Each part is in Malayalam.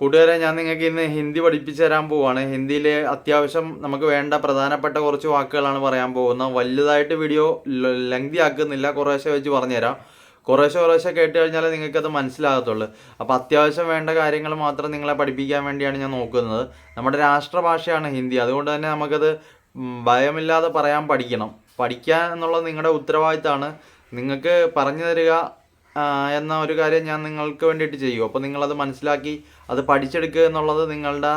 കൂട്ടുകാരെ, ഞാൻ നിങ്ങൾക്ക് ഇന്ന് ഹിന്ദി പഠിപ്പിച്ചു തരാൻ പോവാണ്. ഹിന്ദിയിൽ അത്യാവശ്യം നമുക്ക് വേണ്ട പ്രധാനപ്പെട്ട കുറച്ച് വാക്കുകളാണ് പറയാൻ പോകുന്നത്. വലുതായിട്ട് വീഡിയോ ലെങ്തി ആക്കുന്നില്ല, കുറേശ്ശെ വെച്ച് പറഞ്ഞുതരാം. കുറേശ്ശെ കേട്ട് കഴിഞ്ഞാൽ നിങ്ങൾക്കത് മനസ്സിലാകത്തുള്ളൂ. അപ്പോൾ അത്യാവശ്യം വേണ്ട കാര്യങ്ങൾ മാത്രം നിങ്ങളെ പഠിപ്പിക്കാൻ വേണ്ടിയാണ് ഞാൻ നോക്കുന്നത്. നമ്മുടെ രാഷ്ട്രഭാഷയാണ് ഹിന്ദി, അതുകൊണ്ട് തന്നെ നമുക്കത് ഭയമില്ലാതെ പറയാൻ പഠിക്കണം. പഠിക്കുക എന്നുള്ളത് നിങ്ങളുടെ ഉത്തരവാദിത്തമാണ്. നിങ്ങൾക്ക് പറഞ്ഞു തരിക എന്ന ഒരു കാര്യം ഞാൻ നിങ്ങൾക്ക് വേണ്ടിയിട്ട് ചെയ്യും. അപ്പോൾ നിങ്ങളത് മനസ്സിലാക്കി അത് പഠിച്ചെടുക്കുക എന്നുള്ളത് നിങ്ങളുടെ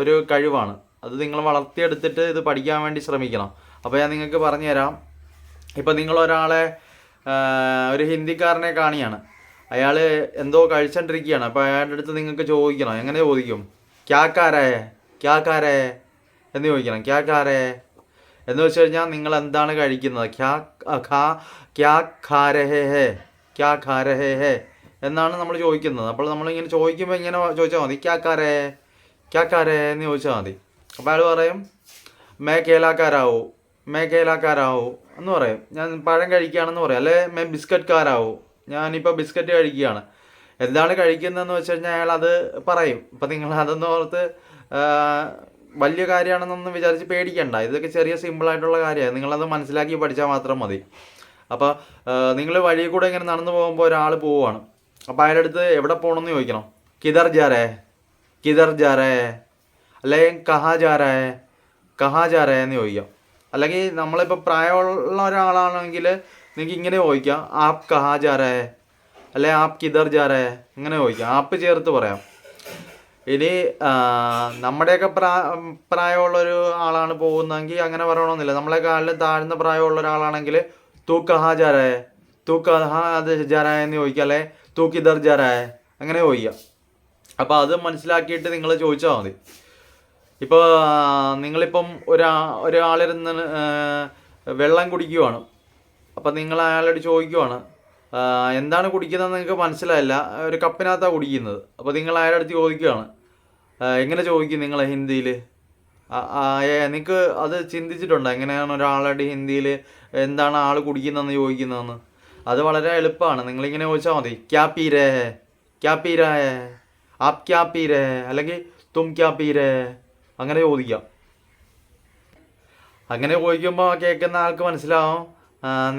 ഒരു കഴിവാണ്. അത് നിങ്ങൾ വളർത്തിയെടുത്തിട്ട് ഇത് പഠിക്കാൻ വേണ്ടി ശ്രമിക്കണം. അപ്പോൾ ഞാൻ നിങ്ങൾക്ക് പറഞ്ഞു തരാം. ഇപ്പോൾ നിങ്ങളൊരാളെ ഒരു ഹിന്ദിക്കാരനെ കാണിയാണ്, അയാൾ എന്തോ കഴിച്ചുകൊണ്ടിരിക്കുകയാണ്. അപ്പോൾ അയാളുടെ അടുത്ത് നിങ്ങൾക്ക് ചോദിക്കണം. എങ്ങനെ ചോദിക്കും? ക്യാ കാരേ എന്ന് ചോദിക്കണം. ക്യാ കാരേ എന്ന് വെച്ച് കഴിഞ്ഞാൽ നിങ്ങൾ എന്താണ് കഴിക്കുന്നത്? ക്യാ ഖാ രഹേ ഹേ എന്നാണ് നമ്മൾ ചോദിക്കുന്നത്. അപ്പോൾ നമ്മളിങ്ങനെ ചോദിക്കുമ്പോൾ ഇങ്ങനെ ചോദിച്ചാൽ മതി, ക്യാ കാരേ എന്ന് ചോദിച്ചാൽ മതി. അപ്പോൾ അയാൾ പറയും മേ കേലാക്കാരാവൂ എന്ന് പറയും. ഞാൻ പഴം കഴിക്കുകയാണെന്ന് പറയും. അല്ലെ മേ ബിസ്ക്കറ്റ് ഞാനിപ്പോൾ ബിസ്ക്കറ്റ് കഴിക്കുകയാണ്. എന്താണ് കഴിക്കുന്നതെന്ന് വെച്ച് കഴിഞ്ഞാൽ അയാൾ അത് പറയും. അപ്പം നിങ്ങൾ അതൊന്നും ഓർത്ത് വലിയ കാര്യമാണെന്നൊന്നും വിചാരിച്ച് പേടിക്കണ്ട. ഇതൊക്കെ ചെറിയ സിമ്പിളായിട്ടുള്ള കാര്യമാണ്. നിങ്ങളത് മനസ്സിലാക്കി പഠിച്ചാൽ മാത്രം മതി. അപ്പോൾ നിങ്ങൾ വഴി കൂടെ ഇങ്ങനെ നടന്നു പോകുമ്പോൾ ഒരാൾ പോവുകയാണ്. അപ്പോൾ അയാളുടെ അടുത്ത് എവിടെ പോകണമെന്ന് ചോദിക്കണം. കിധർ ജാ രേ അല്ലെങ്കിൽ കഹാ ജാ രേ എന്ന് ചോദിക്കാം. അല്ലെങ്കിൽ നമ്മളിപ്പോൾ പ്രായമുള്ള ഒരാളാണെങ്കിൽ നിങ്ങൾക്ക് ഇങ്ങനെ ചോദിക്കാം, ആപ് കഹാ ജാ രേ അല്ലെ ആപ് കിധർ ജാ രേ ഇങ്ങനെ ചോദിക്കാം. ആപ്പ് ചേർത്ത് പറയാം. ഇനി നമ്മുടെയൊക്കെ പ്രായമുള്ളൊരു ആളാണ് പോകുന്നതെങ്കിൽ അങ്ങനെ പറയണമെന്നില്ല. നമ്മളെക്കാളിലും താഴ്ന്ന പ്രായമുള്ള ഒരാളാണെങ്കിൽ തൂ കഹാ ജാ രേ എന്ന് ചോദിക്കുക. അല്ലെ തൂ കിധർ ജാ രേ അങ്ങനെ ചോദിക്കുക. അപ്പോൾ അത് മനസ്സിലാക്കിയിട്ട് നിങ്ങൾ ചോദിച്ചാൽ മതി. ഇപ്പോൾ നിങ്ങളിപ്പം ഒരാളിരുന്ന് വെള്ളം കുടിക്കുവാണ്. അപ്പം നിങ്ങൾ അയാളോട് ചോദിക്കുവാണ്, എന്താണ് കുടിക്കുന്നതെന്ന് നിങ്ങൾക്ക് മനസ്സിലായില്ല, ഒരു കപ്പിനകത്താണ് കുടിക്കുന്നത്. അപ്പോൾ നിങ്ങൾ അയാളുടെ അടുത്ത് ചോദിക്കുകയാണ്. എങ്ങനെ ചോദിക്കും നിങ്ങൾ ഹിന്ദിയിൽ? നിങ്ങൾക്ക് അത് ചിന്തിച്ചിട്ടുണ്ടോ എങ്ങനെയാണ് ഒരാളുടെ ഹിന്ദിയിൽ എന്താണ് ആൾ കുടിക്കുന്നതെന്ന് ചോദിക്കുന്നതെന്ന്? അത് വളരെ എളുപ്പമാണ്. നിങ്ങളിങ്ങനെ ചോദിച്ചാൽ മതി, ക്യാ പീ രേ ഹേ ആപ് ക്യാ പീ രേ അല്ലെങ്കിൽ തും ക്യാ പീ രേ അങ്ങനെ ചോദിക്കാം. അങ്ങനെ ചോദിക്കുമ്പോൾ കേൾക്കുന്ന ആൾക്ക് മനസ്സിലാവും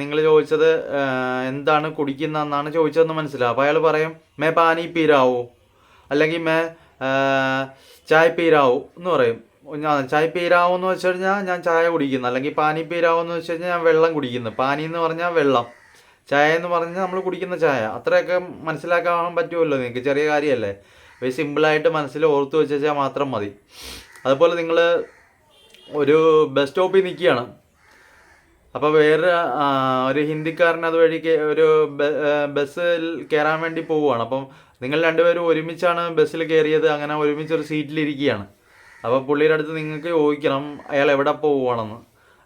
നിങ്ങൾ ചോദിച്ചത് എന്താണ് കുടിക്കുന്നതെന്നാണ് ചോദിച്ചതെന്ന് മനസ്സിലാവും. അപ്പോൾ അയാൾ പറയും മേ പാനി പീരാവൂ അല്ലെങ്കിൽ മേ ചായ പീരാവൂ എന്ന് പറയും. ചായ പീരാവൂ എന്ന് വെച്ച് കഴിഞ്ഞാൽ ഞാൻ ചായ കുടിക്കുന്നു. അല്ലെങ്കിൽ പാനി പീരാവൂ എന്ന് വെച്ച് കഴിഞ്ഞാൽ ഞാൻ വെള്ളം കുടിക്കുന്നു. പാനി എന്ന് പറഞ്ഞാൽ വെള്ളം, ചായ എന്ന് പറഞ്ഞാൽ നമ്മൾ കുടിക്കുന്ന ചായ. അത്രയൊക്കെ മനസ്സിലാക്കാൻ പറ്റുമല്ലോ നിങ്ങൾക്ക്, ചെറിയ കാര്യമല്ലേ. ഒരു സിമ്പിളായിട്ട് മനസ്സിൽ ഓർത്ത് വെച്ചാൽ മാത്രം മതി. അതുപോലെ നിങ്ങൾ ഒരു ബസ് സ്റ്റോപ്പിൽ നിൽക്കുകയാണ്. അപ്പോൾ ഒരു ഹിന്ദിക്കാരൻ അതുവഴി ഒരു ബസ്സിൽ കയറാൻ വേണ്ടി പോവുകയാണ്. അപ്പം നിങ്ങൾ രണ്ടുപേരും ഒരുമിച്ചാണ് ബസ്സിൽ കയറിയത്. അങ്ങനെ ഒരുമിച്ചൊരു സീറ്റിലിരിക്കുകയാണ്. അപ്പോൾ പുള്ളിയുടെ അടുത്ത് നിങ്ങൾക്ക് ചോദിക്കണം അയാൾ എവിടെ പോവുകയാണെന്ന്.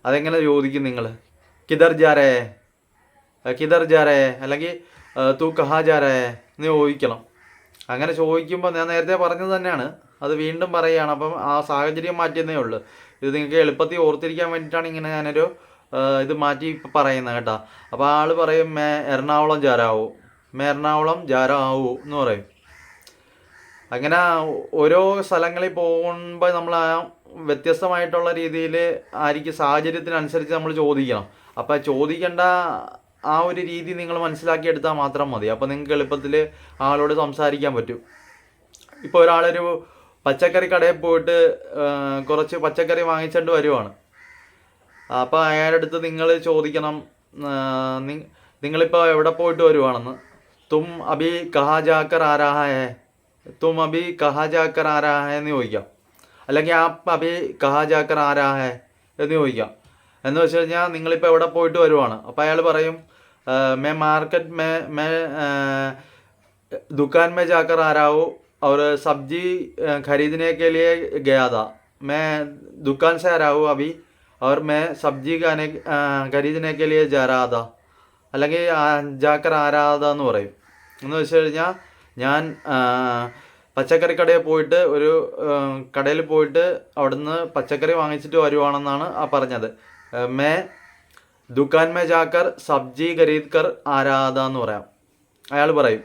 അതെങ്ങനെ ചോദിക്കും നിങ്ങൾ? കിധർ ജാ രേ അല്ലെങ്കിൽ തൂ കഹാ ജാ രേ എന്ന് ചോദിക്കണം. അങ്ങനെ ചോദിക്കുമ്പോൾ ഞാൻ നേരത്തെ പറഞ്ഞത് തന്നെയാണ്, അത് വീണ്ടും പറയുകയാണ്. അപ്പം ആ സാഹചര്യം മാറ്റിയെന്നേ ഉള്ളൂ. ഇത് നിങ്ങൾക്ക് എളുപ്പത്തിൽ ഓർത്തിരിക്കാൻ വേണ്ടിയിട്ടാണ് ഇങ്ങനെ ഞാനൊരു ഇത് മാറ്റി പറയുന്നത് കേട്ടോ. അപ്പോൾ ആൾ പറയും മേ എറണാകുളം ജാരാവൂ എന്ന് പറയും. അങ്ങനെ ഓരോ സ്ഥലങ്ങളിൽ പോകുമ്പോൾ നമ്മൾ ആ വ്യത്യസ്തമായിട്ടുള്ള രീതിയിൽ ആയിരിക്കും സാഹചര്യത്തിനനുസരിച്ച് നമ്മൾ ചോദിക്കണം. അപ്പോൾ ചോദിക്കേണ്ട ആ ഒരു രീതി നിങ്ങൾ മനസ്സിലാക്കിയെടുത്താൽ മാത്രം മതി. അപ്പോൾ നിങ്ങൾക്ക് എളുപ്പത്തിൽ ആളോട് സംസാരിക്കാൻ പറ്റും. ഇപ്പോൾ ഒരാളൊരു പച്ചക്കറി കടയിൽ പോയിട്ട് കുറച്ച് പച്ചക്കറി വാങ്ങിച്ചുകൊണ്ട് വരുവാണ്. അപ്പോൾ അയാളുടെ അടുത്ത് നിങ്ങൾ ചോദിക്കണം, നിങ്ങളിപ്പോൾ എവിടെ പോയിട്ട് വരുവാണെന്ന്. തും അഭി കഹാ ജാക്കർ ആ രഹാ ഹേ എന്ന് ചോദിക്കാം. അല്ലെങ്കിൽ ആപ് അഭി കഹാ ജാക്കർ ആ രഹാ ഹേ എന്ന് ചോദിക്കാം. എന്ന് വെച്ച് കഴിഞ്ഞാൽ നിങ്ങളിപ്പോൾ എവിടെ പോയിട്ട് വരുവാണ്. അപ്പോൾ അയാൾ പറയും മേ മാർക്കറ്റ് മേ दुकान में जाकर आ रहा हूँ और सब्जी खरीदने के लिए गया था. मैं दुकान से आ रहा हूँ अभी और मैं सब्जी खरीदने के लिए जा रहा था. അല്ലെങ്കിൽ ജാക്കർ ആരാധ എന്ന് പറയും. എന്ന് വെച്ച് കഴിഞ്ഞാൽ ഞാൻ പച്ചക്കറി കടയിൽ പോയിട്ട് കടയിൽ പോയിട്ട് അവിടുന്ന് പച്ചക്കറി വാങ്ങിച്ചിട്ട് വരുവാണെന്നാണ് പറഞ്ഞത്. മേ ദുക്കാൻ മേ ജാക്കർ സബ്ജി ഖരീദ് കർ ആരാധ എന്ന് പറയാം അയാൾ പറയും.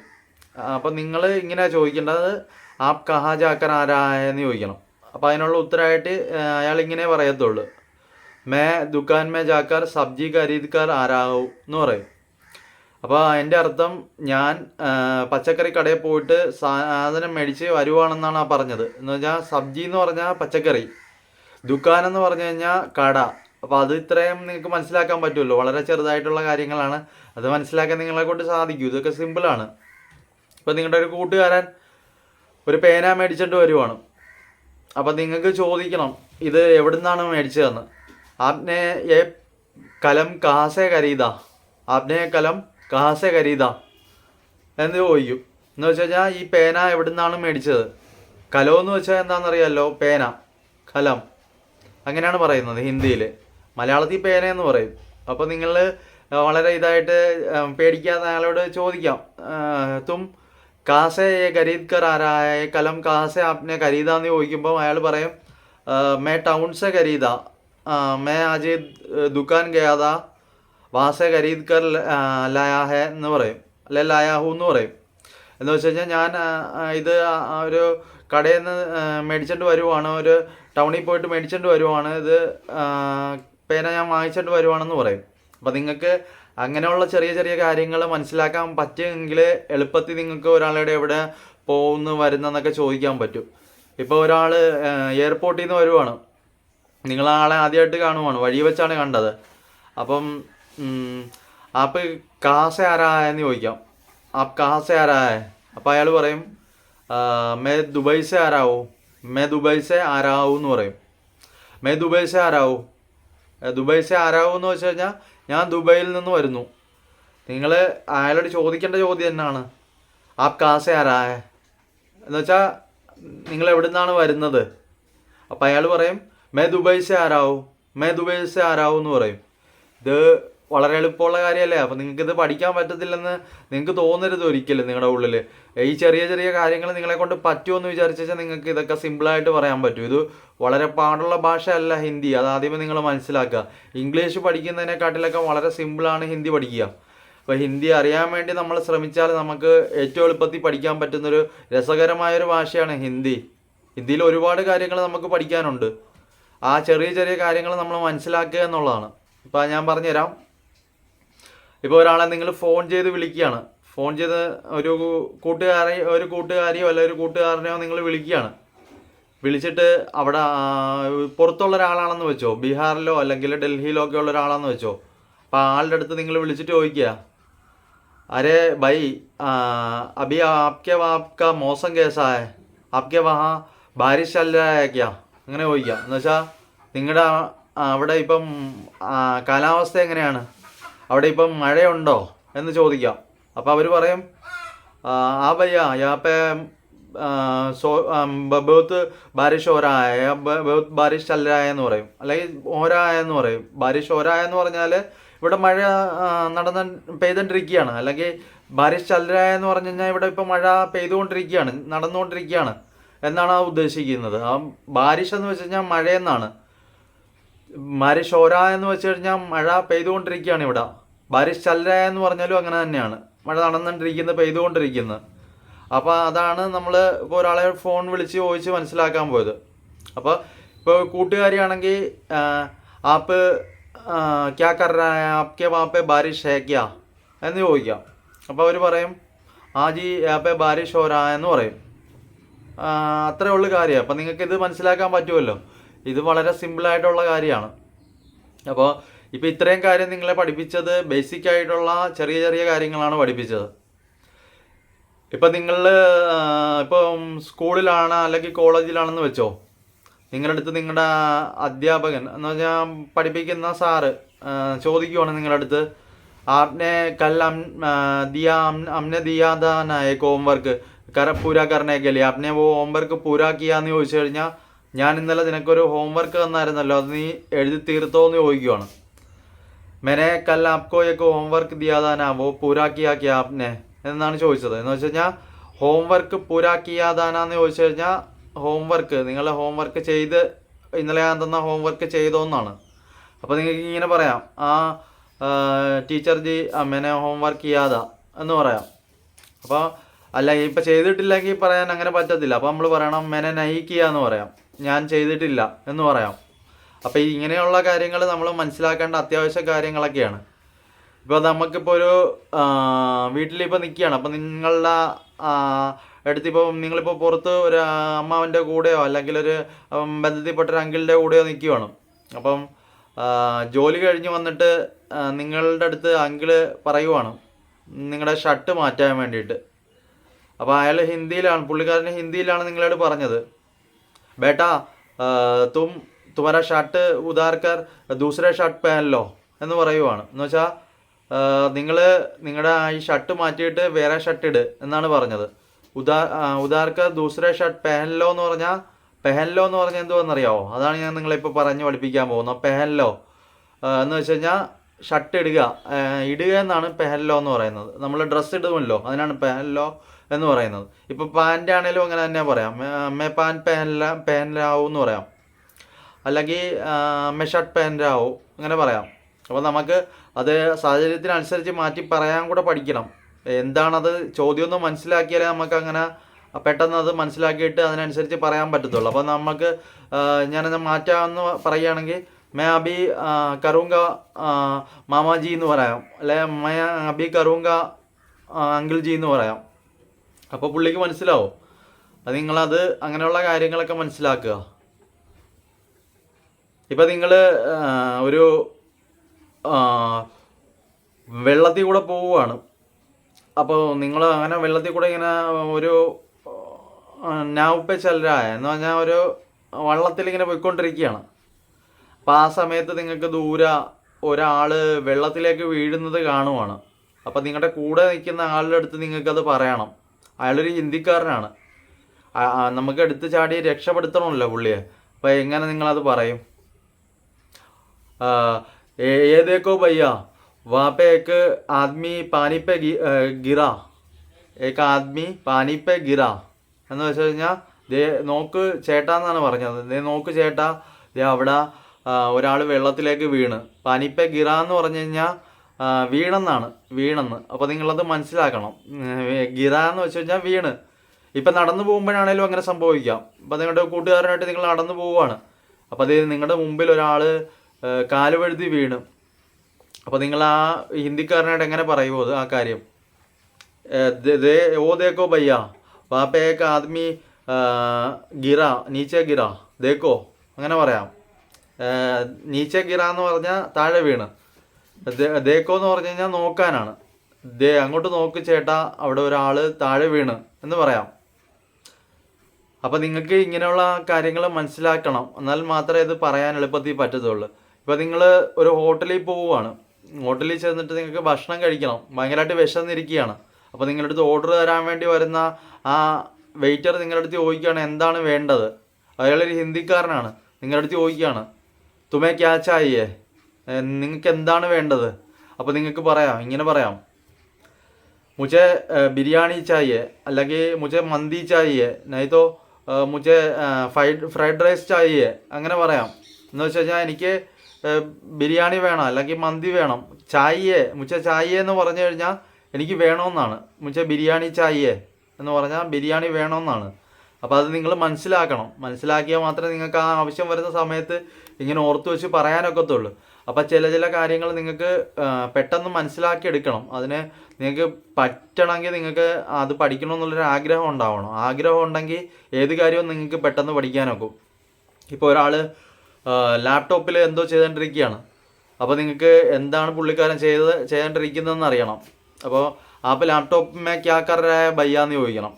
അപ്പം നിങ്ങൾ ഇങ്ങനെ ചോദിക്കേണ്ടത്, ആപ് കഹാ ജാക്കർ ആരായെന്ന് ചോദിക്കണം. അപ്പോൾ അതിനുള്ള ഉത്തരമായിട്ട് അയാൾ ഇങ്ങനെ പറയത്തുള്ളൂ, മേ ദുക്കാൻ മേ ജാക്കർ സബ്ജി ഖരീദ് കർ ആരാഹു എന്ന് പറയും. അപ്പോൾ അതിൻ്റെ അർത്ഥം ഞാൻ പച്ചക്കറി കടയിൽ പോയിട്ട് സാധനം മേടിച്ച് വരുവാണെന്നാണ് ആ പറഞ്ഞത്. എന്ന് വെച്ചാൽ സബ്ജി എന്ന് പറഞ്ഞാൽ പച്ചക്കറി, ദുക്കാൻ എന്ന് പറഞ്ഞു കഴിഞ്ഞാൽ കട. അപ്പോൾ അത് ഇത്രയും നിങ്ങൾക്ക് മനസ്സിലാക്കാൻ പറ്റുമല്ലോ. വളരെ ചെറുതായിട്ടുള്ള കാര്യങ്ങളാണ്, അത് മനസ്സിലാക്കാൻ നിങ്ങളെ കൊണ്ട് സാധിക്കും. ഇതൊക്കെ സിമ്പിളാണ്. ഇപ്പോൾ നിങ്ങളുടെ ഒരു കൂട്ടുകാരൻ ഒരു പേന മേടിച്ചിട്ട് വരുവാണ്. അപ്പം നിങ്ങൾക്ക് ചോദിക്കണം ഇത് എവിടെ നിന്നാണ് മേടിച്ചതെന്ന്. ആപ്നെ ഏ കലം കഹാസെ ഖരീദ, ആപ്നെ കലം കഹാസെ ഖരീദ എന്ന് ചോദിക്കും. എന്ന് വെച്ച് കഴിഞ്ഞാൽ ഈ പേന എവിടെ നിന്നാണ് മേടിച്ചത്. കലം എന്ന് വെച്ചാൽ എന്താണെന്നറിയാമല്ലോ, പേന, കലം അങ്ങനെയാണ് പറയുന്നത് ഹിന്ദിയിൽ. മലയാളത്തിൽ പേന എന്ന് പറയും. അപ്പോൾ നിങ്ങൾ വളരെ ഇതായിട്ട് പേടിക്കാതെ അയാളോട് ചോദിക്കാം, തും കാസെ ഖരീദ് കർ ആരായ കലം കാസെ ആപ്നെ ഖരീദ എന്ന് ചോദിക്കുമ്പോൾ അയാൾ പറയും, മേ ടൗൺ സെ ഖരീദ, മേ ആജ് ദുക്കാൻ ഗയാ താ വാസെ ഖരീദ് കർ ലായാ ഹെ എന്ന് പറയും, അല്ലെ ലായാഹു എന്ന് പറയും. എന്ന് വെച്ച് കഴിഞ്ഞാൽ ഞാൻ ഇത് ഒരു കടയിൽ നിന്ന് മേടിച്ചിട്ട് വരുവാണ്, ഒരു ടൗണിൽ പോയിട്ട് മേടിച്ചിട്ട് വരുവാണ്, ഇത് പേന ഞാൻ വാങ്ങിച്ചിട്ട് വരുവാണെന്ന് പറയും. അപ്പം നിങ്ങൾക്ക് അങ്ങനെയുള്ള ചെറിയ ചെറിയ കാര്യങ്ങൾ മനസ്സിലാക്കാൻ പറ്റുമെങ്കിൽ എളുപ്പത്തിൽ നിങ്ങൾക്ക് ഒരാളുടെ എവിടെ പോകുന്നു വരുന്നതെന്നൊക്കെ ചോദിക്കാൻ പറ്റും. ഇപ്പോൾ ഒരാൾ എയർപോർട്ടിൽ നിന്ന് വരുവാണ്, നിങ്ങൾ ആളെ ആദ്യമായിട്ട് കാണുവാണ്, വഴി വെച്ചാണ് കണ്ടത്. അപ്പം ആപ്പ് കാസെ ആരായെന്ന് ചോദിക്കാം, ആപ്പ് കാസെ ആരായ. അപ്പോൾ അയാൾ പറയും, മേ ദുബൈ സെ ആരാവൂ, മേ ദുബൈ സെ ആരാവൂ എന്ന് പറയും. മേ ദുബൈ സെ ആരാവൂ, ദുബൈ സെ ആരാവൂ എന്ന് വെച്ച് കഴിഞ്ഞാൽ ഞാൻ ദുബൈയിൽ നിന്ന് വരുന്നു. നിങ്ങൾ അയാളോട് ചോദിക്കേണ്ട ചോദ്യം എന്നാണ്, ആപ്പ് കാസെ ആരായ എന്ന് വെച്ചാൽ നിങ്ങൾ എവിടെ നിന്നാണ് വരുന്നത്. അപ്പം അയാൾ പറയും, മേ ദുബൈ സെ ആരാവൂ, മേ ദുബൈ സെ ആരാവൂ എന്ന് പറയും. ഇത് വളരെ എളുപ്പമുള്ള കാര്യമല്ലേ. അപ്പം നിങ്ങൾക്കിത് പഠിക്കാൻ പറ്റത്തില്ലെന്ന് നിങ്ങൾക്ക് തോന്നരുത് ഒരിക്കലും നിങ്ങളുടെ ഉള്ളിൽ. ഈ ചെറിയ ചെറിയ കാര്യങ്ങൾ നിങ്ങളെ കൊണ്ട് പറ്റുമെന്ന് വിചാരിച്ചാൽ നിങ്ങൾക്ക് ഇതൊക്കെ സിമ്പിളായിട്ട് പറയാൻ പറ്റും. ഇത് വളരെ പാടുള്ള ഭാഷയല്ല ഹിന്ദി, അതാദ്യമേ നിങ്ങൾ മനസ്സിലാക്കുക. ഇംഗ്ലീഷ് പഠിക്കുന്നതിനെക്കാട്ടിലൊക്കെ വളരെ സിമ്പിളാണ് ഹിന്ദി പഠിക്കുക. അപ്പോൾ ഹിന്ദി അറിയാൻ വേണ്ടി നമ്മൾ ശ്രമിച്ചാൽ നമുക്ക് ഏറ്റവും എളുപ്പത്തിൽ പഠിക്കാൻ പറ്റുന്നൊരു രസകരമായൊരു ഭാഷയാണ് ഹിന്ദി. ഹിന്ദിയിൽ ഒരുപാട് കാര്യങ്ങൾ നമുക്ക് പഠിക്കാനുണ്ട്. ആ ചെറിയ ചെറിയ കാര്യങ്ങൾ നമ്മൾ മനസ്സിലാക്കുക എന്നുള്ളതാണ്. ഇപ്പോൾ ഞാൻ പറഞ്ഞുതരാം. ഇപ്പോൾ ഒരാളെ നിങ്ങൾ ഫോൺ ചെയ്ത് വിളിക്കുകയാണ്, ഫോൺ ചെയ്ത് ഒരു കൂട്ടുകാരിയോ അല്ല ഒരു കൂട്ടുകാരനെയോ നിങ്ങൾ വിളിക്കുകയാണ്. വിളിച്ചിട്ട് അവിടെ പുറത്തുള്ള ഒരാളാണെന്ന് വെച്ചോ, ബീഹാറിലോ അല്ലെങ്കിൽ ഡൽഹിയിലോ ഒക്കെ ഉള്ള ഒരാളാണെന്ന് വെച്ചോ. അപ്പോൾ ആളുടെ അടുത്ത് നിങ്ങൾ വിളിച്ചിട്ട് ചോദിക്കുക, അരേ by Abhi Aapke വാപ്ക mausam കേസാ high, Aapke വഹാ ബാരിഷ് ചൽ രഹാ high ക്യാ, അങ്ങനെ ചോദിക്കുക. എന്ന് വെച്ചാൽ നിങ്ങളുടെ അവിടെ ഇപ്പം കാലാവസ്ഥ എങ്ങനെയാണ്, അവിടെ ഇപ്പം മഴയുണ്ടോ എന്ന് ചോദിക്കാം. അപ്പോൾ അവർ പറയും, ആ ഭയ്യ യാപ്പേ ബഹുത്ത് ബാരിഷ് ഹോ രഹാ ഹൈ, ബഹുത്ത് ബാരിഷ് ചൽ രഹാ ഹൈ എന്ന് പറയും, അല്ലെങ്കിൽ ഹോ രഹാ ഹൈ എന്ന് പറയും. ബാരിഷ് ഹോ രഹാ ഹൈ എന്ന് പറഞ്ഞാൽ ഇവിടെ മഴ പെയ്തുകൊണ്ടിരിക്കുകയാണ്, അല്ലെങ്കിൽ ബാരിഷ് ചൽ രഹാ ഹൈ എന്ന് പറഞ്ഞു കഴിഞ്ഞാൽ ഇവിടെ ഇപ്പോൾ മഴ പെയ്തുകൊണ്ടിരിക്കുകയാണ്, നടന്നുകൊണ്ടിരിക്കുകയാണ് എന്നാണ് ആ ഉദ്ദേശിക്കുന്നത്. ആ ബാരിഷ് എന്ന് വെച്ച് കഴിഞ്ഞാൽ മഴയെന്നാണ്. ബാരിഷ് ഹോ രഹാ എന്ന് വെച്ച് കഴിഞ്ഞാൽ മഴ പെയ്തുകൊണ്ടിരിക്കുകയാണ് ഇവിടെ. ബാരിഷ് ചൽ രഹാ എന്ന് പറഞ്ഞാലും അങ്ങനെ തന്നെയാണ്, മഴ നടന്നുകൊണ്ടിരിക്കുന്നത്, പെയ്തുകൊണ്ടിരിക്കുന്നത്. അപ്പോൾ അതാണ് നമ്മൾ ഇപ്പോൾ ഒരാളെ ഫോൺ വിളിച്ച് ചോദിച്ച് മനസ്സിലാക്കാൻ പോയത്. അപ്പോൾ ഇപ്പോൾ കൂട്ടുകാരിയാണെങ്കിൽ ആപ്പ് ക്യാ കർ രഹാ ഹൈ, ആപ്കെ വാപ്പെ ബാരിഷ് ഹേ ക്യാ എന്ന് ചോദിക്കാം. അപ്പോൾ അവർ പറയും, ആ ജി യാപ്പെ ബാരിഷ് ഹോ രഹാ എന്ന് പറയും. അത്രേ ഉള്ളു കാര്യം. അപ്പോൾ നിങ്ങൾക്ക് ഇത് മനസ്സിലാക്കാൻ പറ്റുമല്ലോ. ഇത് വളരെ സിമ്പിളായിട്ടുള്ള കാര്യമാണ്. അപ്പോൾ ഇപ്പോൾ ഇത്രയും കാര്യം നിങ്ങളെ പഠിപ്പിച്ചത് ബേസിക് ആയിട്ടുള്ള ചെറിയ ചെറിയ കാര്യങ്ങളാണ് പഠിപ്പിച്ചത്. ഇപ്പം നിങ്ങൾ ഇപ്പം സ്കൂളിലാണ് അല്ലെങ്കിൽ കോളേജിലാണെന്ന് വെച്ചോ, നിങ്ങളുടെ അടുത്ത് നിങ്ങളുടെ അധ്യാപകൻ എന്ന് പറഞ്ഞാൽ പഠിപ്പിക്കുന്ന സാറ് ചോദിക്കുവാണ് നിങ്ങളുടെ അടുത്ത്, आपने कल दिया हमने दिया था ना एक होमवर्क पूरा करने के लिए, आपने वो होमवर्क पूरा किया എന്ന് ചോദിച്ചു കഴിഞ്ഞാൽ, ഞാൻ ഇന്നലെ നിനക്കൊരു ഹോംവർക്ക് തന്നായിരുന്നല്ലോ, അത് നീ എഴുതി തീർത്തോ എന്ന് ചോദിക്കുവാണ്. मैंने कल आपको एक होमवर्क दिया था ना वो पूरा किया क्या आपने എന്നാണ് ചോദിച്ചത്. എന്ന് വെച്ച് കഴിഞ്ഞാൽ ഹോംവർക്ക് പൂരാ കിയാതാനാന്ന് ചോദിച്ചു കഴിഞ്ഞാൽ ഹോംവർക്ക് നിങ്ങൾ ഹോംവർക്ക് ചെയ്ത് ഇന്നലെ ഞാൻ തന്ന ഹോംവർക്ക് ചെയ്തോന്നാണ്. അപ്പോൾ നിങ്ങൾക്ക് ഇങ്ങനെ പറയാം, ആ ടീച്ചർ ജി അമ്മേനെ ഹോംവർക്ക് ചെയ്യാതാ എന്ന് പറയാം. അപ്പോൾ അല്ല ഇപ്പം ചെയ്തിട്ടില്ലെങ്കിൽ പറയാൻ അങ്ങനെ പറ്റത്തില്ല. അപ്പം നമ്മൾ പറയണം മെനെ നയിക്കുക എന്ന് പറയാം, ഞാൻ ചെയ്തിട്ടില്ല എന്ന് പറയാം. അപ്പം ഇങ്ങനെയുള്ള കാര്യങ്ങൾ നമ്മൾ മനസ്സിലാക്കേണ്ട അത്യാവശ്യ കാര്യങ്ങളൊക്കെയാണ്. ഇപ്പോൾ നമുക്കിപ്പോൾ ഒരു വീട്ടിലിപ്പോൾ നിൽക്കുകയാണ്. അപ്പം നിങ്ങളുടെ അടുത്തിപ്പോൾ നിങ്ങളിപ്പോൾ പുറത്ത് ഒരു അമ്മാവൻ്റെ കൂടെയോ അല്ലെങ്കിൽ ഒരു ബന്ധത്തിൽപ്പെട്ട ഒരു അങ്കിളിൻ്റെ കൂടെയോ നിൽക്കുകയാണ്. അപ്പം ജോലി കഴിഞ്ഞ് വന്നിട്ട് നിങ്ങളുടെ അടുത്ത് അങ്കിള് പറയുവാണ് നിങ്ങളുടെ ഷർട്ട് മാറ്റാൻ വേണ്ടിയിട്ട്. അപ്പോൾ അയാൾ ഹിന്ദിയിലാണ്, പുള്ളിക്കാരൻ ഹിന്ദിയിലാണ് നിങ്ങളോട് പറഞ്ഞത്, ബേട്ടാ തുമരാ ഷർട്ട് ഉദാർക്കർ ദൂസരെ ഷർട്ട് പഹനലോ എന്ന് പറയുവാണ്. എന്ന് വെച്ചാൽ നിങ്ങളുടെ ഈ ഷർട്ട് മാറ്റിയിട്ട് വേറെ ഷർട്ട് ഇട് എന്നാണ് പറഞ്ഞത്. ഉദാർക്കർ ദൂസരെ ഷർട്ട് പഹനലോ എന്ന് പറഞ്ഞാൽ എന്തുവെന്നറിയാവോ? അതാണ് ഞാൻ നിങ്ങളിപ്പോൾ പറഞ്ഞ് പഠിപ്പിക്കാൻ പോകുന്നത്. പെഹൻലോ എന്ന് വെച്ച് കഴിഞ്ഞാൽ ഷർട്ട് ഇടുക എന്നാണ് പെഹൻലോ എന്ന് പറയുന്നത്. നമ്മൾ ഡ്രസ്സ് ഇടുമല്ലോ, അതിനാണ് പെഹൻലോ എന്ന് പറയുന്നത്. ഇപ്പോൾ പാൻ്റ് ആണെങ്കിലും അങ്ങനെ തന്നെ പറയാം, മേ പാൻ പെഹൻലാവും എന്ന് പറയാം, അല്ലെങ്കിൽ മേ ഷർട്ട് പെഹൻലാവും അങ്ങനെ പറയാം. അപ്പോൾ നമുക്ക് അത് സാഹചര്യത്തിനനുസരിച്ച് മാറ്റി പറയാൻ കൂടെ പഠിക്കണം. എന്താണത് ചോദ്യമൊന്നും മനസ്സിലാക്കിയാലേ നമുക്ക് അങ്ങനെ പെട്ടെന്ന് അത് മനസ്സിലാക്കിയിട്ട് അതിനനുസരിച്ച് പറയാൻ പറ്റത്തുള്ളൂ. അപ്പോൾ നമുക്ക് ഞാനത് മാറ്റാമെന്ന് പറയുകയാണെങ്കിൽ മേ അബി കറൂങ്ക മാമാജി എന്ന് പറയാം, അല്ലെ മേ അബി കറൂങ്ക അങ്കിൾ ജി എന്ന് പറയാം. അപ്പോൾ പുള്ളിക്ക് മനസ്സിലാവും. അത് നിങ്ങളത് അങ്ങനെയുള്ള കാര്യങ്ങളൊക്കെ മനസ്സിലാക്കുക. ഇപ്പം നിങ്ങൾ ഒരു വെള്ളത്തിൽ കൂടെ പോവുകയാണ്. അപ്പോൾ നിങ്ങൾ അങ്ങനെ വെള്ളത്തിൽ കൂടെ ഇങ്ങനെ ഒരു നാവുപ്പെ ചലരായ എന്ന് പറഞ്ഞാൽ ഒരു വള്ളത്തിൽ ഇങ്ങനെ പോയിക്കൊണ്ടിരിക്കുകയാണ്. അപ്പോൾ ആ സമയത്ത് നിങ്ങൾക്ക് ദൂരെ ഒരാൾ വെള്ളത്തിലേക്ക് വീഴുന്നത് കാണുവാണ്. അപ്പോൾ നിങ്ങളുടെ കൂടെ നിൽക്കുന്ന ആളുടെ അടുത്ത് നിങ്ങൾക്കത് പറയണം. അയാളൊരു ഹിന്ദിക്കാരനാണ്, നമുക്ക് എടുത്ത് ചാടി രക്ഷപ്പെടുത്തണമല്ലോ പുള്ളിയെ. അപ്പോൾ എങ്ങനെ നിങ്ങളത് പറയും? ഏതേക്കോ ഭയ്യ വാപ്പ ഏക്ക് ആദ്മി പാനി പേ ഗിറ, ഏക്ക് ആദ്മി പാനി പേ ഗിറ എന്ന് വെച്ച് കഴിഞ്ഞാൽ ദേ നോക്ക് ചേട്ടാ എന്നാണ് പറഞ്ഞത്. ദേ നോക്ക് ചേട്ടാ, ദേ അവിടെ ഒരാൾ വെള്ളത്തിലേക്ക് വീണ്. പാനിപ്പേ ഗിറ എന്ന് പറഞ്ഞു കഴിഞ്ഞാൽ വീണെന്ന്. അപ്പോൾ നിങ്ങളത് മനസ്സിലാക്കണം. ഗിറ എന്ന് വെച്ച് കഴിഞ്ഞാൽ വീണ്. ഇപ്പം നടന്നു പോകുമ്പോഴാണേലും അങ്ങനെ സംഭവിക്കാം. അപ്പോൾ നിങ്ങളുടെ കൂട്ടുകാരനായിട്ട് നിങ്ങൾ നടന്നു പോവുകയാണ്. അപ്പോൾ അത് നിങ്ങളുടെ മുമ്പിൽ ഒരാൾ കാലുവഴുതി വീണ്. അപ്പോൾ നിങ്ങൾ ആ ഹിന്ദിക്കാരനായിട്ട് എങ്ങനെ പറയുമോ ആ കാര്യം? ഓ ദേക്കോ ഭയ്യ വാപ്പ ഏക്ക് ആദ്മി ഗിറ നീച്ചെ ഗിറ ദേക്കോ അങ്ങനെ പറയാം. നീച്ചെ ഗിറ എന്ന് പറഞ്ഞാൽ താഴെ വീണ്, ദേക്കോ എന്ന് പറഞ്ഞു കഴിഞ്ഞാൽ നോക്കാനാണ്. അങ്ങോട്ട് നോക്ക് ചേട്ടാ, അവിടെ ഒരാൾ താഴെ വീണ് എന്ന് പറയാം. അപ്പോൾ നിങ്ങൾക്ക് ഇങ്ങനെയുള്ള കാര്യങ്ങൾ മനസ്സിലാക്കണം, എന്നാൽ മാത്രമേ ഇത് പറയാൻ എളുപ്പത്തിൽ പറ്റത്തുള്ളൂ. ഇപ്പോൾ നിങ്ങൾ ഒരു ഹോട്ടലിൽ പോവുകയാണ്. ഹോട്ടലിൽ ചെന്നിട്ട് നിങ്ങൾക്ക് ഭക്ഷണം കഴിക്കണം, ഭയങ്കരമായിട്ട് വിശന്നിരിക്കുകയാണ്. അപ്പോൾ നിങ്ങളുടെ അടുത്ത് ഓർഡർ തരാൻ വേണ്ടി വരുന്ന ആ വെയിറ്റർ നിങ്ങളുടെ അടുത്ത് ചോദിക്കുകയാണ് എന്താണ് വേണ്ടത്. അയാളൊരു ഹിന്ദിക്കാരനാണ്. നിങ്ങളുടെ അടുത്ത് ചോദിക്കുകയാണ് തുമേ ക്യാ ചായേ, നിങ്ങൾക്ക് എന്താണ് വേണ്ടത്? അപ്പോൾ നിങ്ങൾക്ക് ഇങ്ങനെ പറയാം മുझे ബിരിയാണി ചായേ, അല്ലെങ്കിൽ മുझे മന്തി ചായേ, നൈതോ മുझे ഫ്രൈഡ് റൈസ് ചായേ അങ്ങനെ പറയാം. എന്ന് വെച്ച് കഴിഞ്ഞാൽ എനിക്ക് ബിരിയാണി വേണം അല്ലെങ്കിൽ മന്തി വേണം. ചായേ മുझे ചായേ എന്ന് പറഞ്ഞു കഴിഞ്ഞാൽ എനിക്ക് വേണമെന്നാണ്. മുझे ബിരിയാണി ചായേ എന്ന് പറഞ്ഞാൽ ബിരിയാണി വേണമെന്നാണ്. അപ്പോൾ അത് നിങ്ങൾ മനസ്സിലാക്കിയാൽ മാത്രമേ നിങ്ങൾക്ക് ആ ആവശ്യം വരുന്ന സമയത്ത് ഇങ്ങനെ ഓർത്ത് വെച്ച് പറയാനൊക്കത്തുള്ളൂ. അപ്പോൾ ചില കാര്യങ്ങൾ നിങ്ങൾക്ക് പെട്ടെന്ന് മനസ്സിലാക്കിയെടുക്കണം. അതിന് നിങ്ങൾക്ക് പറ്റണമെങ്കിൽ നിങ്ങൾക്ക് അത് പഠിക്കണമെന്നുള്ളൊരു ആഗ്രഹം ഉണ്ടാവണം. ആഗ്രഹം ഉണ്ടെങ്കിൽ ഏത് കാര്യവും നിങ്ങൾക്ക് പെട്ടെന്ന് പഠിക്കാനൊക്കും. ഇപ്പോൾ ഒരാൾ ലാപ്ടോപ്പിൽ എന്തോ ചെയ്തുകൊണ്ടിരിക്കുകയാണ്. അപ്പോൾ നിങ്ങൾക്ക് എന്താണ് പുള്ളിക്കാരൻ ചെയ്തുകൊണ്ടിരിക്കുന്നതെന്ന് അറിയണം. അപ്പോൾ ആപ്പ് ലാപ്ടോപ്പ് മേ ക്യാ കർ രഹാ ഹൈ ഭയ്യ എന്ന് ചോദിക്കണം.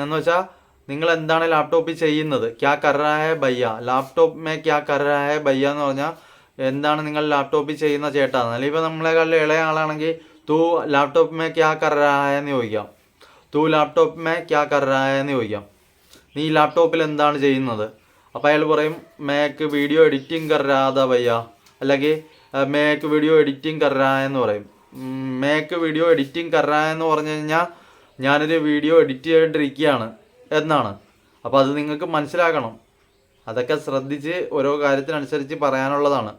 എന്ന് വെച്ചാൽ നിങ്ങൾ എന്താണ് ലാപ്ടോപ്പിൽ ചെയ്യുന്നത്? ക്യാ കർ രഹാ ഹൈ ഭയ്യ, ലാപ്ടോപ്പ് മേ ക്യാ കർ രഹാ ഹൈ ഭയ്യ എന്ന് പറഞ്ഞാൽ എന്താണ് നിങ്ങൾ ലാപ്ടോപ്പിൽ ചെയ്യുന്ന ചേട്ടാ. അല്ലെങ്കിൽ നമ്മളെക്കാളും ഇളയ ആളാണെങ്കിൽ തൂ ലാപ്ടോപ്പ് മേ ക്യാ കർ രഹാ ഹൈ എന്ന് ചോദിക്കാം. തൂ ലാപ്ടോപ്പ് മേ ക്യാ കർ രഹാ ഹൈ എന്ന് ചോദിക്കാം. നീ ലാപ്ടോപ്പിൽ എന്താണ് ചെയ്യുന്നത്? അപ്പോൾ അയാൾ പറയും മേക്ക് വീഡിയോ എഡിറ്റിംഗ് കർ രഹാ താ ഭയ്യ, അല്ലെങ്കിൽ മേക്ക് വീഡിയോ എഡിറ്റിംഗ് കർ രഹാ എന്ന് പറയും. മേക്ക് വീഡിയോ എഡിറ്റിംഗ് കർ രഹാ എന്ന് പറഞ്ഞു കഴിഞ്ഞാൽ ഞാനൊരു വീഡിയോ എഡിറ്റ് ചെയ്തുകൊണ്ടിരിക്കുകയാണ് എന്നാണ്. അപ്പോൾ അത് നിങ്ങൾക്ക് മനസ്സിലാക്കണം. അതൊക്കെ ശ്രദ്ധിച്ച് ഓരോ കാര്യത്തിനനുസരിച്ച് പറയാനുള്ളതാണ്.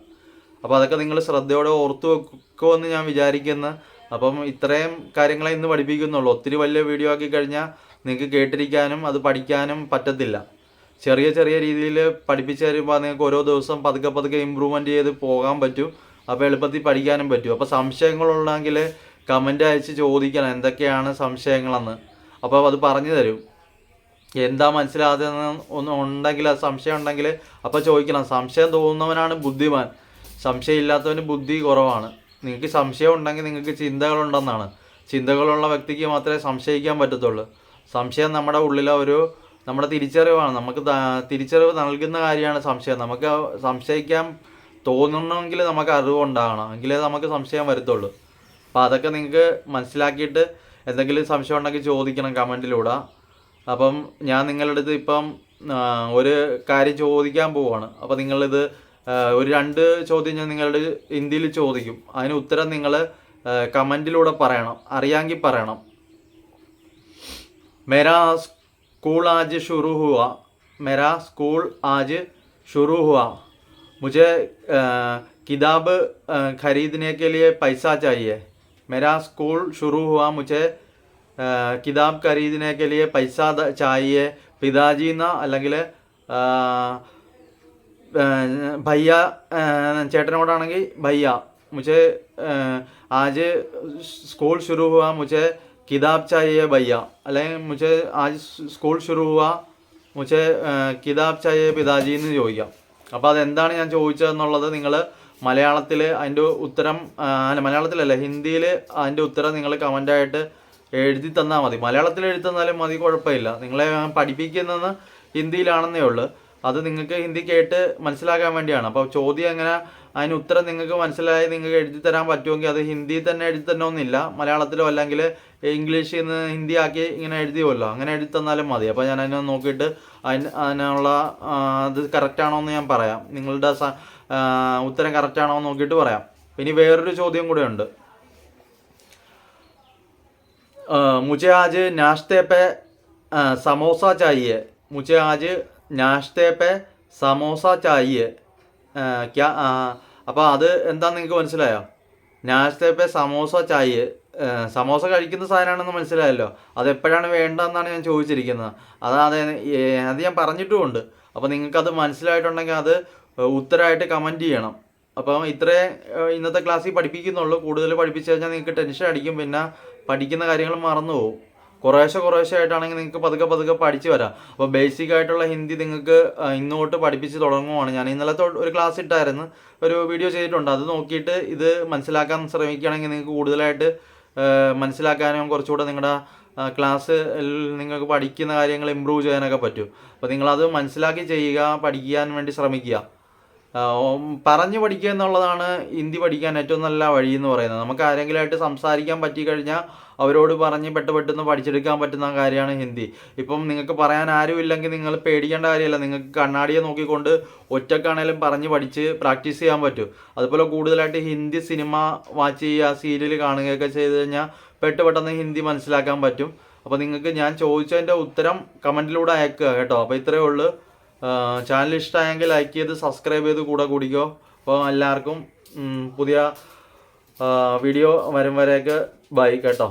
അപ്പോൾ അതൊക്കെ നിങ്ങൾ ശ്രദ്ധയോടെ ഓർത്തു വെക്കുമെന്ന് ഞാൻ വിചാരിക്കുന്നു. അപ്പം ഇത്രയും കാര്യങ്ങളെ ഇന്ന് പഠിപ്പിക്കുന്നുള്ളൂ. ഒത്തിരി വലിയ വീഡിയോ ആക്കി കഴിഞ്ഞാൽ നിങ്ങൾക്ക് കേട്ടിരിക്കാനും അത് പഠിക്കാനും പറ്റത്തില്ല. ചെറിയ ചെറിയ രീതിയിൽ പഠിപ്പിച്ച് തരുമ്പോൾ നിങ്ങൾക്ക് ഓരോ ദിവസം പതുക്കെ പതുക്കെ ഇമ്പ്രൂവ്മെൻറ്റ് ചെയ്ത് പോകാൻ പറ്റും. അപ്പോൾ എളുപ്പത്തിൽ പഠിക്കാനും പറ്റും. അപ്പോൾ സംശയങ്ങളുണ്ടെങ്കിൽ കമൻ്റ് അയച്ച് ചോദിക്കണം എന്തൊക്കെയാണ് സംശയങ്ങളെന്ന്. അപ്പോൾ അത് പറഞ്ഞു തരും. എന്താ മനസ്സിലാകാതെ ഒന്നും ഉണ്ടെങ്കിൽ, അത് സംശയം ഉണ്ടെങ്കിൽ അപ്പോൾ ചോദിക്കണം. സംശയം തോന്നുന്നവനാണ് ബുദ്ധിമാൻ, സംശയം ഇല്ലാത്തവന് ബുദ്ധി കുറവാണ്. നിങ്ങൾക്ക് സംശയം ഉണ്ടെങ്കിൽ നിങ്ങൾക്ക് ചിന്തകളുണ്ടെന്നാണ്. ചിന്തകളുള്ള വ്യക്തിക്ക് മാത്രമേ സംശയിക്കാൻ പറ്റത്തുള്ളൂ. സംശയം നമ്മുടെ ഉള്ളിലെ നമ്മുടെ തിരിച്ചറിവാണ്. നമുക്ക് തിരിച്ചറിവ് നൽകുന്ന കാര്യമാണ് സംശയം. നമുക്ക് സംശയിക്കാൻ തോന്നണമെങ്കിൽ നമുക്ക് അറിവുണ്ടാകണം, എങ്കിലേ നമുക്ക് സംശയം വരത്തുള്ളൂ. അപ്പോൾ അതൊക്കെ നിങ്ങൾക്ക് മനസ്സിലാക്കിയിട്ട് എന്തെങ്കിലും സംശയം ഉണ്ടെങ്കിൽ ചോദിക്കണം കമൻറ്റിലൂടെ. അപ്പം ഞാൻ നിങ്ങളുടെ അടുത്ത് ഇപ്പം ഒരു കാര്യം ചോദിക്കാൻ പോവുകയാണ്. അപ്പോൾ നിങ്ങളിത് ഒരു 2 ചോദ്യം ഞാൻ നിങ്ങളുടെ ഹിന്ദിയിൽ ചോദിക്കും. അതിന് ഉത്തരം നിങ്ങൾ കമൻറ്റിലൂടെ പറയണം, അറിയാമെങ്കിൽ പറയണം. मेरा स्कूल आज शुरू हुआ, मेरा स्कूल आज शुरू हुआ, मुझे किताब खरीदने के लिए पैसा चाहिए. मेरा स्कूल शुरू हुआ, मुझे किताब खरीदने के लिए पैसा चाहिए. पिताजी ना അല്ലെങ്കിൽ ഭയ്യ, ചേട്ടനോടാണെങ്കിൽ ഭയ്യ. മുझे आज स्कूल शुरू हुआ, मुझे किताब चाहिए भैया. അല്ലെങ്കിൽ मुझे आज स्कूल शुरू हुआ, मुझे किताब चाहिए पिताजी എന്ന് ചോദിക്കാം. അപ്പോൾ അതെന്താണ് ഞാൻ ചോദിച്ചതെന്നുള്ളത് നിങ്ങൾ മലയാളത്തിൽ അതിൻ്റെ ഉത്തരം, മലയാളത്തിലല്ല ഹിന്ദിയിൽ അതിൻ്റെ ഉത്തരം നിങ്ങൾ കമൻ്റായിട്ട് എഴുതി തന്നാൽ മതി. മലയാളത്തിൽ എഴുതി തന്നാലും മതി, കുഴപ്പമില്ല. നിങ്ങളെ പഠിപ്പിക്കുന്നത് ഹിന്ദിയിലാണെന്നേ ഉള്ളൂ. അത് നിങ്ങൾക്ക് ഹിന്ദി കേട്ട് മനസ്സിലാക്കാൻ വേണ്ടിയാണ്. അപ്പോൾ ചോദ്യം എങ്ങനെ, അതിന് ഉത്തരം നിങ്ങൾക്ക് മനസ്സിലായി നിങ്ങൾക്ക് എഴുതി തരാൻ പറ്റുമെങ്കിൽ അത് ഹിന്ദിയിൽ തന്നെ എഴുതി തരണമെന്നില്ല. മലയാളത്തിലോ അല്ലെങ്കിൽ ഇംഗ്ലീഷിൽ നിന്ന് ഹിന്ദി ആക്കി ഇങ്ങനെ എഴുതിയുമല്ലോ, അങ്ങനെ എഴുതി തന്നാലും മതി. അപ്പോൾ ഞാൻ അതിനെ നോക്കിയിട്ട് അതിനുള്ള അത് കറക്റ്റാണോ എന്ന് ഞാൻ പറയാം. നിങ്ങളുടെ ഉത്തരം കറക്റ്റാണോ എന്ന് നോക്കിയിട്ട് പറയാം. ഇനി വേറൊരു ചോദ്യം കൂടെ ഉണ്ട്. मुझे आज नाश्ते पे समोसा चाहिए. मुझे आज नाश्ते पे समोसा चाहिए. क्या അപ്പോൾ അത് എന്താണെന്ന് നിങ്ങൾക്ക് മനസ്സിലായോ? നാശ്തേ പേ സമോസ ചായേ, സമോസ കഴിക്കുന്ന സാധനമാണെന്ന് മനസ്സിലായല്ലോ. അതെപ്പോഴാണ് വേണ്ടതെന്നാണ് ഞാൻ ചോദിച്ചിരിക്കുന്നത്. അത് ഞാൻ പറഞ്ഞിട്ടുമുണ്ട്. അപ്പോൾ നിങ്ങൾക്കത് മനസ്സിലായിട്ടുണ്ടെങ്കിൽ അത് ഉത്തരമായിട്ട് കമൻറ്റ് ചെയ്യണം. അപ്പം ഇത്രേ ഇന്നത്തെ ക്ലാസ്സിൽ പഠിപ്പിക്കുന്നുള്ളൂ. കൂടുതൽ പഠിപ്പിച്ചു കഴിഞ്ഞാൽ നിങ്ങൾക്ക് ടെൻഷൻ അടിക്കും, പിന്നെ പഠിക്കുന്ന കാര്യങ്ങൾ മറന്നു പോകും. കുറേശ്ശെ ആയിട്ടാണെങ്കിൽ നിങ്ങൾക്ക് പതുക്കെ പതുക്കെ പഠിച്ച് വരാം. അപ്പോൾ ബേസിക് ആയിട്ടുള്ള ഹിന്ദി നിങ്ങൾക്ക് ഇന്നോട്ട് പഠിപ്പിച്ച് തുടങ്ങുവാണ്. ഞാൻ ഇന്നലത്തെ ഒരു ക്ലാസ് ഇട്ടായിരുന്നു, ഒരു വീഡിയോ ചെയ്തിട്ടുണ്ട്. അത് നോക്കിയിട്ട് ഇത് മനസ്സിലാക്കാൻ ശ്രമിക്കുകയാണെങ്കിൽ നിങ്ങൾക്ക് കൂടുതലായിട്ട് മനസ്സിലാക്കാനും കുറച്ചുകൂടെ നിങ്ങളുടെ ക്ലാസ് നിങ്ങൾക്ക് പഠിക്കുന്ന കാര്യങ്ങൾ ഇമ്പ്രൂവ് ചെയ്യാനൊക്കെ പറ്റും. അപ്പോൾ നിങ്ങളത് മനസ്സിലാക്കി ചെയ്യുക, പഠിക്കാൻ വേണ്ടി ശ്രമിക്കുക. പറഞ്ഞു പഠിക്കുക എന്നുള്ളതാണ് ഹിന്ദി പഠിക്കാൻ ഏറ്റവും നല്ല വഴി എന്ന് പറയുന്നത്. നമുക്ക് ആരെങ്കിലുമായിട്ട് സംസാരിക്കാൻ പറ്റിക്കഴിഞ്ഞാൽ അവരോട് പറഞ്ഞ് പെട്ടെന്ന് പഠിച്ചെടുക്കാൻ പറ്റുന്ന കാര്യമാണ് ഹിന്ദി. ഇപ്പം നിങ്ങൾക്ക് പറയാൻ ആരും ഇല്ലെങ്കിൽ നിങ്ങൾ പേടിക്കേണ്ട കാര്യമല്ല. നിങ്ങൾക്ക് കണ്ണാടിയെ നോക്കിക്കൊണ്ട് ഒറ്റക്കാണേലും പറഞ്ഞ് പഠിച്ച് പ്രാക്ടീസ് ചെയ്യാൻ പറ്റും. അതുപോലെ കൂടുതലായിട്ട് ഹിന്ദി സിനിമ വാച്ച് ചെയ്യുക, സീരിയൽ കാണുകയൊക്കെ ചെയ്ത് കഴിഞ്ഞാൽ പെട്ടെന്ന് ഹിന്ദി മനസ്സിലാക്കാൻ പറ്റും. അപ്പോൾ നിങ്ങൾക്ക് ഞാൻ ചോദിച്ചതിൻ്റെ ഉത്തരം കമൻറ്റിലൂടെ അയക്കുക കേട്ടോ. അപ്പോൾ ഇത്രയേ ഉള്ളൂ. ചാനൽ ഇഷ്ടമായെങ്കിൽ ലൈക്ക് ചെയ്ത് സബ്സ്ക്രൈബ് ചെയ്ത് കൂടിക്കോ. അപ്പോൾ എല്ലാവർക്കും പുതിയ വീഡിയോ വരും വരെയൊക്കെ ബൈ കേട്ടോ.